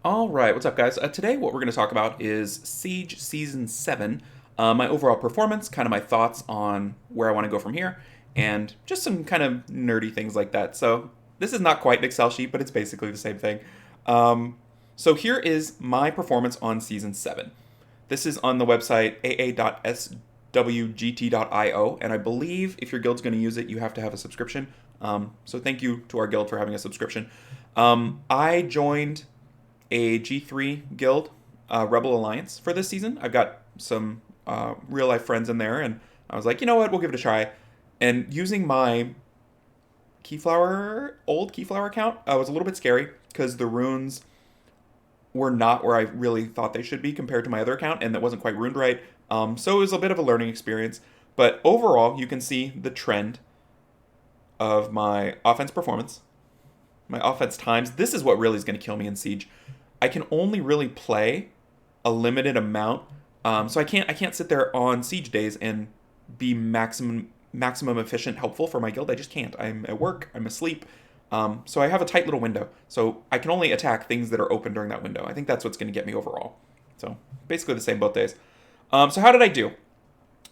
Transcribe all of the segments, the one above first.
All right, what's up, guys? Today, what we're going to talk about is Siege Season 7, my overall performance, kind of my thoughts on where I want to go from here, and just some kind of nerdy things like that. So, this is not quite an Excel sheet, but it's basically the same thing. Um, so, here is my performance on Season 7. This is on the website aa.swgt.io, and I believe if your guild's going to use it, you have to have a subscription. So, thank you to our guild for having a subscription. I joined a G3 guild, Rebel Alliance, for this season. I've got some real life friends in there, and I was like, you know what, we'll give it a try. And using my old Keyflower account, was a little bit scary because the runes were not where I really thought they should be compared to my other account, and that wasn't quite runed right. So it was a bit of a learning experience. But overall, you can see the trend of my offense performance, my offense times. This is what really is going to kill me in Siege. I can only really play a limited amount, so I can't sit there on Siege days and be maximum efficient, helpful for my guild. I just can't. I'm at work. I'm asleep. So I have a tight little window. So I can only attack things that are open during that window. I think that's what's going to get me overall. So basically the same both days. So how did I do?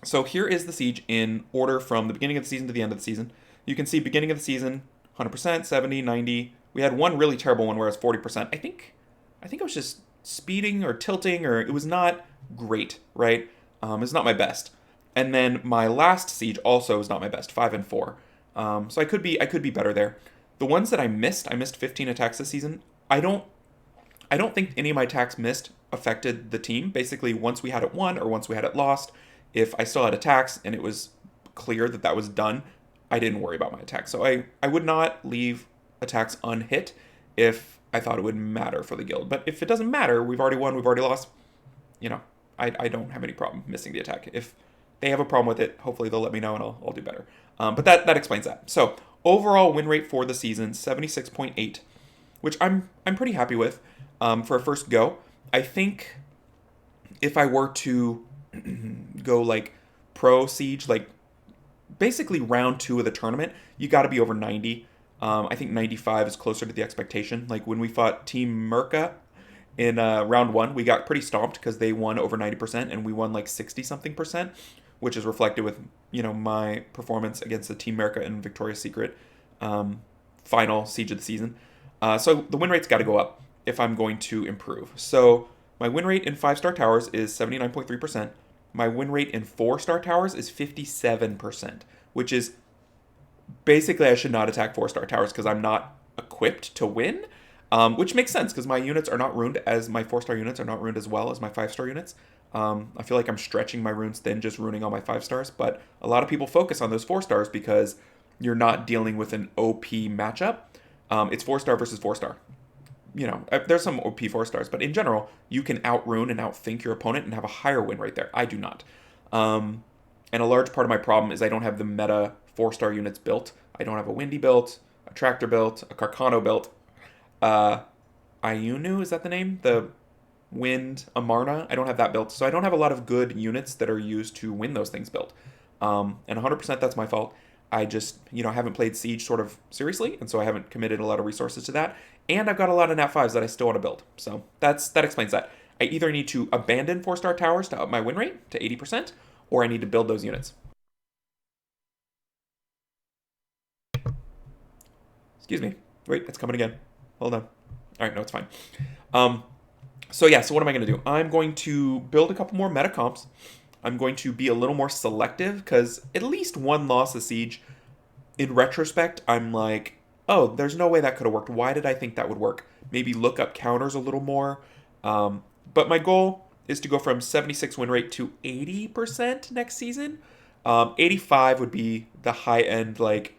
So here is the Siege in order from the beginning of the season to the end of the season. You can see beginning of the season, 100%, 70, 90. We had one really terrible one where it was 40%. I think I was just speeding or tilting, or it was not great, right? It's not my best. And then my last Siege also is not my best, 5 and 4. So I could be better there. The ones that I missed 15 attacks this season. I don't think any of my attacks missed affected the team. Basically, once we had it won or once we had it lost, if I still had attacks and it was clear that that was done, I didn't worry about my attacks. So I would not leave attacks unhit if I thought it would matter for the guild. But if it doesn't matter, we've already won, we've already lost, you know, I don't have any problem missing the attack. If they have a problem with it, hopefully they'll let me know and I'll do better. But that explains that. So overall win rate for the season, 76.8, which I'm pretty happy with for a first go. I think if I were to go like pro siege, like basically round two of the tournament, you got to be over 90. I think 95 is closer to the expectation. Like when we fought Team Merca in round one, we got pretty stomped because they won over 90% and we won like 60 something percent, which is reflected with my performance against the Team Merca and Victoria's Secret final siege of the season. So the win rate's got to go up if I'm going to improve. So my win rate in 5-star towers is 79.3%. My win rate in 4-star towers is 57%, which is basically I should not attack 4-star towers because I'm not equipped to win, which makes sense because my units are not ruined as my 4-star units are not ruined as well as my 5-star units. I feel like I'm stretching my runes thin just ruining all my 5-stars, but a lot of people focus on those 4-stars because you're not dealing with an OP matchup. It's 4-star versus 4-star. There's some OP 4-stars, but in general, you can out-rune and outthink your opponent and have a higher win rate there. I do not. And a large part of my problem is I don't have the meta 4-star units built. I don't have a Windy built, a Tractor built, a Carcano built. Ayunu, is that the name? The Wind Amarna? I don't have that built. So I don't have a lot of good units that are used to win those things built. And 100% that's my fault. I just, haven't played Siege sort of seriously, and so I haven't committed a lot of resources to that. And I've got a lot of Nat 5s that I still want to build. So that explains that. I either need to abandon 4-star towers to up my win rate to 80%, or I need to build those units. Excuse me. Wait, it's coming again. Hold on. All right, no, it's fine. So what am I going to do? I'm going to build a couple more meta comps. I'm going to be a little more selective because at least one loss of Siege, in retrospect, I'm like, oh, there's no way that could have worked. Why did I think that would work? Maybe look up counters a little more. But my goal is to go from 76 win rate to 80% next season. 85 would be the high end, like,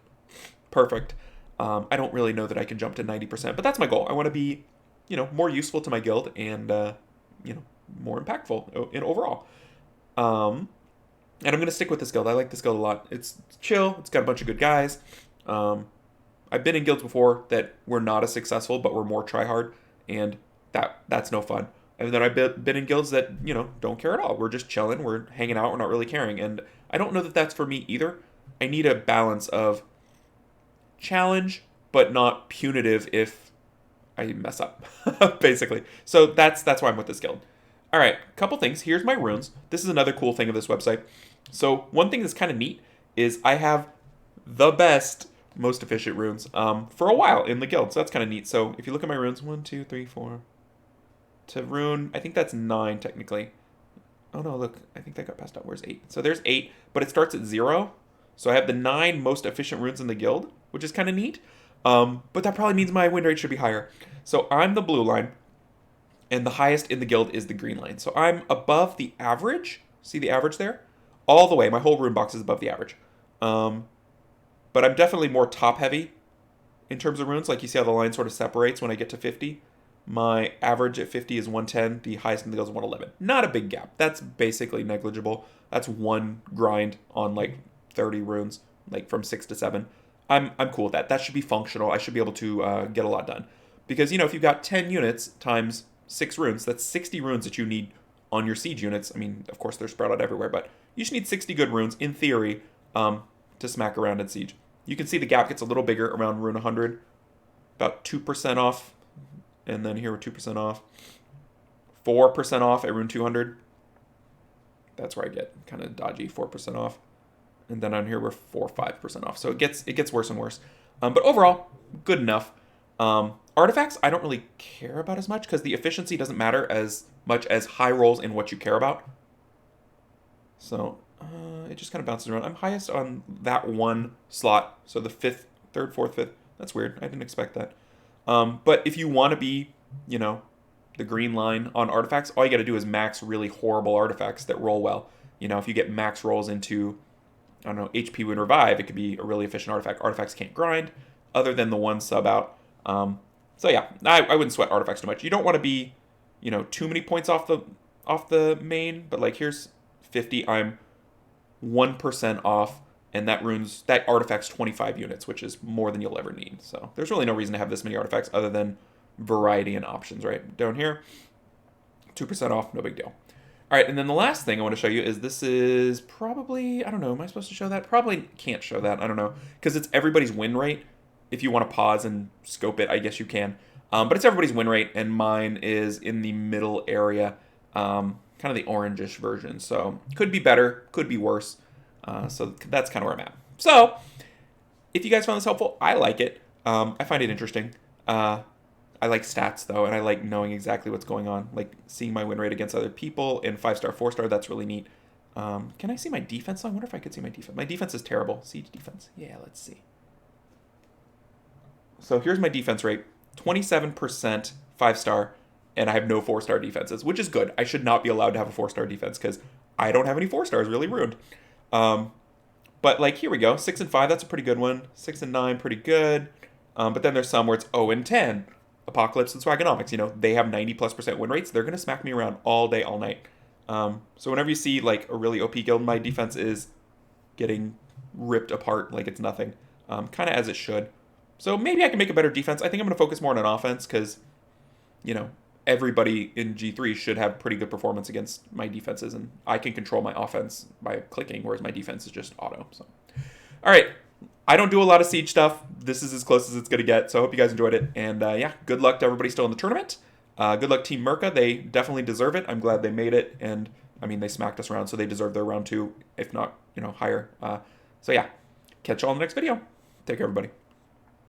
perfect. I don't really know that I can jump to 90%, but that's my goal. I want to be, more useful to my guild and, more impactful in overall. And I'm going to stick with this guild. I like this guild a lot. It's chill. It's got a bunch of good guys. I've been in guilds before that were not as successful, but were more tryhard, and that's no fun. And then I've been in guilds that, don't care at all. We're just chilling. We're hanging out. We're not really caring. And I don't know that that's for me either. I need a balance of challenge, but not punitive if I mess up, basically. So that's why I'm with this guild. All right, couple things. Here's my runes. This is another cool thing of this website. So one thing that's kind of neat is I have the best, most efficient runes for a while in the guild. So that's kind of neat. So if you look at my runes, 1, 2, 3, 4. To rune, I think that's 9 technically. Oh no, look, I think that got passed out. Where's 8? So there's 8, but it starts at 0. So I have the 9 most efficient runes in the guild, which is kind of neat. But that probably means my win rate should be higher. So I'm the blue line, and the highest in the guild is the green line. So I'm above the average. See the average there? All the way. My whole rune box is above the average. But I'm definitely more top heavy in terms of runes. Like you see how the line sort of separates when I get to 50. My average at 50 is 110. The highest in the guild is 111. Not a big gap. That's basically negligible. That's one grind on like 30 runes, like from 6 to 7. I'm cool with that. That should be functional. I should be able to get a lot done. Because, you know, if you've got 10 units times 6 runes, that's 60 runes that you need on your siege units. I mean, of course, they're spread out everywhere, but you should need 60 good runes, in theory, to smack around in siege. You can see the gap gets a little bigger around rune 100, about 2% off. And then here we're 2% off. 4% off at rune 200. That's where I get kind of dodgy, 4% off. And then on here we're 4 or 5% off. So it gets worse and worse. But overall, good enough. Artifacts, I don't really care about as much because the efficiency doesn't matter as much as high rolls in what you care about. So it just kind of bounces around. I'm highest on that one slot. So the 5th, 3rd, 4th, 5th. That's weird. I didn't expect that. But if you want to be, you know, the green line on artifacts, all you got to do is max really horrible artifacts that roll well. You know, if you get max rolls into, I don't know, HP Wound Revive, it could be a really efficient artifact. Artifacts can't grind other than the one sub out. So yeah, I wouldn't sweat artifacts too much. You don't want to be, you know, too many points off the main, but like here's 50, I'm 1% off. And that artifact's 25 units, which is more than you'll ever need. So there's really no reason to have this many artifacts other than variety and options, right? Down here, 2% off, no big deal. All right, and then the last thing I want to show you is this is probably, I don't know, am I supposed to show that? Probably can't show that, I don't know. Because it's everybody's win rate. If you want to pause and scope it, I guess you can. But it's everybody's win rate, and mine is in the middle area, kind of the orangish version. So could be better, could be worse. So that's kind of where I'm at. So if you guys found this helpful, I like it. I find it interesting. I like stats, though, and I like knowing exactly what's going on. Like seeing my win rate against other people in 5-star, 4-star, that's really neat. Can I see my defense? I wonder if I could see my defense. My defense is terrible. Siege defense. Yeah, let's see. So here's my defense rate. 27% 5-star, and I have no 4-star defenses, which is good. I should not be allowed to have a 4-star defense because I don't have any 4-stars. Really ruined. But like here we go, 6 and 5, that's a pretty good one. 6 and 9, pretty good. But then there's some where it's 0 and 10. Apocalypse and Swagonomics, you know, they have 90+% win rates. They're gonna smack me around all day, all night. So whenever you see like a really OP guild, my defense is getting ripped apart like it's nothing, kind of as it should. So maybe I can make a better defense. I think I'm gonna focus more on an offense because, you know, everybody in G3 should have pretty good performance against my defenses, and I can control my offense by clicking, whereas my defense is just auto. So, all right, I don't do a lot of siege stuff. This is as close as it's going to get, so I hope you guys enjoyed it. And yeah, good luck to everybody still in the tournament. Good luck Team Merca. They definitely deserve it. I'm glad they made it, and I mean, they smacked us around, so they deserve their round 2, if not, you know, higher. So yeah, catch you all in the next video. Take care, everybody.